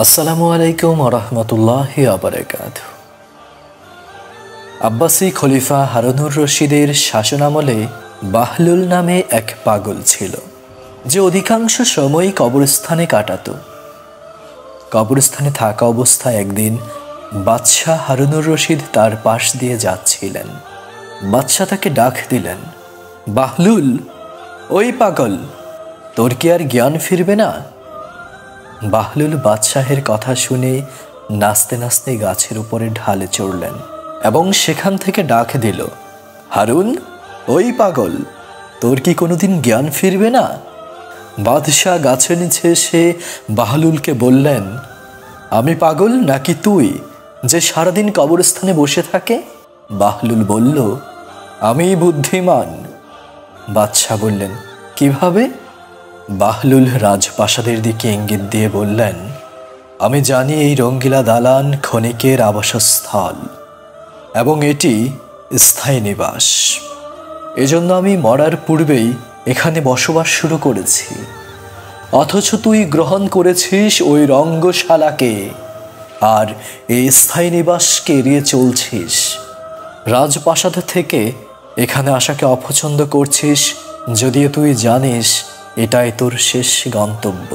আসসালামু আলাইকুম ওয়া রাহমাতুল্লাহি ওয়া বারাকাতুহু। আব্বাসী খলিফা হারুনুর রশিদের শাসনামলে বাহলুল নামে এক পাগল ছিল, যে অধিকাংশ সময় কবরস্থানে কাটাত। কবরস্থানে থাকা অবস্থায় একদিন বাদশাহ হারুনুর রশিদ তার পাশ দিয়ে যাচ্ছিলেন। বাদশাহ তাকে ডাক দিলেন, বাহলুল, ওই পাগল, তোর কি আর জ্ঞান ফিরবে না? বাহলুল বাদশাহের কথা শুনে নাচতে নাচতে গাছের উপরে ঢালে চড়লেন এবং সেখান থেকে ডাক দিল, হারুন, ওই পাগল, তোর কি কোনোদিন জ্ঞান ফিরবে না? বাদশাহ গাছের নিচে এসে বাহলুলকে বললেন, আমি পাগল নাকি তুই, যে সারাদিন কবরস্থানে বসে থাকে? বাহলুল বলল, আমি বুদ্ধিমান। বাদশাহ বললেন, কিভাবে? বাহলুল রাজপ্রাসাদের দিকে ইঙ্গিত দিয়ে বললেন, আমি জানি এই রঙ্গিলা দালান ক্ষণিকের আবাসস্থল এবং এটি স্থায়ী নিবাস। এজন্য আমি মরার পূর্বেই এখানে বসবাস শুরু করেছি, অথচ তুই গ্রহণ করেছিস ওই রঙ্গশালাকে আর এই স্থায়ী নিবাসকে এড়িয়ে চলছিস। রাজপ্রাসাদ থেকে এখানে আসাকে অপছন্দ করছিস, যদিও তুই জানিস এটাই তোর শেষ গন্তব্য।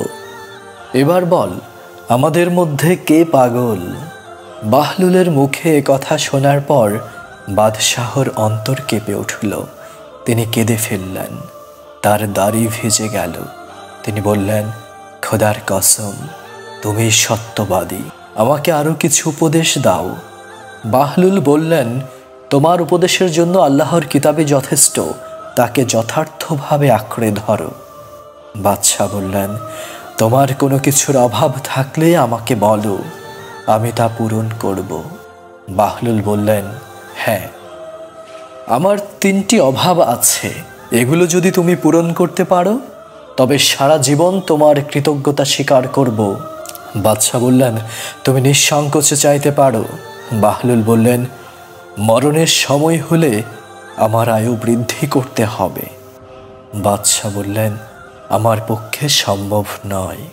এবার বল, আমাদের মধ্যে কে পাগল? বাহলুলের মুখে কথা শোনার পর বাদশাহর অন্তর কেঁপে উঠল। তিনি কেঁদে ফেললেন, তার দাড়ি ভিজে গেল। তিনি বললেন, খোদার কসম, তুমি সত্যবাদী, আমাকে আরও কিছু উপদেশ দাও। বাহলুল বললেন, তোমার উপদেশের জন্য আল্লাহর কিতাবে যথেষ্ট, তাকে যথার্থভাবে আঁকড়ে ধরো। বাদশাহ বললেন, তোমার কোনো কিছুর অভাব থাকলে আমাকে বলো, আমি তা পূরণ করব। বাহলুল বললেন, হ্যাঁ, আমার 3টি অভাব আছে। এগুলো যদি তুমি পূরণ করতে পারো তবে সারা জীবন তোমার কৃতজ্ঞতা স্বীকার করব। বাদশাহ বললেন, তুমি নিঃসংকোচে চাইতে পারো। বাহলুল বললেন, মরণের সময় হলে আমার আয়ু বৃদ্ধি করতে হবে। বাদশাহ বললেন, আমার পক্ষে সম্ভব নয়।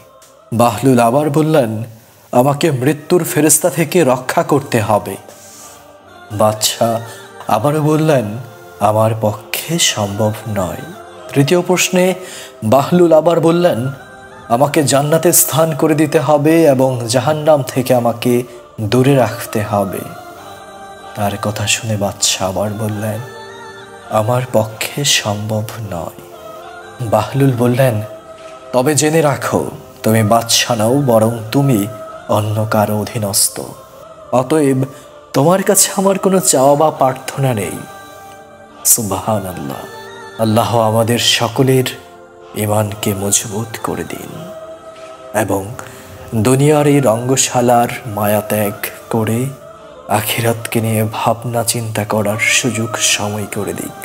বাহলুল আবার বললেন, আমাকে মৃত্যুর ফেরেশতা থেকে রক্ষা করতে হবে। বাদশাহ আবারও বললেন, আমার পক্ষে সম্ভব নয়। তৃতীয় প্রশ্নে বাহলুল আবার বললেন, আমাকে জান্নাতে স্থান করে দিতে হবে এবং জাহান্নাম থেকে আমাকে দূরে রাখতে হবে। তার কথা শুনে বাদশাহ আবার বললেন, আমার পক্ষে সম্ভব নয়। বাহলুল বললেন, তবে জেনে রাখো, তুমি বাদশাহ নও, বরং তুমি অন্য কারো অধীনস্থ। অতএব তোমার কাছে আমার কোনো চাওয়া বা প্রার্থনা নেই। সুবহানাল্লাহ। আল্লাহ আমাদের সকলের ঈমানকে মজবুত করে দিন এবং দুনিয়ার এই রঙ্গশালার মায়া ত্যাগ করে আখিরাতকে নিয়ে ভাবনা চিন্তা করার সুযোগ সময় করে দিক।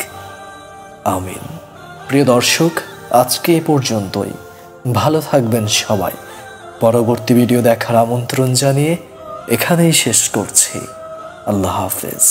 আমিন। প্রিয় দর্শক, আজকে এ পর্যন্তই। ভালো থাকবেন সবাই। পরবর্তী ভিডিও দেখার আমন্ত্রণ জানিয়ে এখানেই শেষ করছি। আল্লাহ হাফেজ।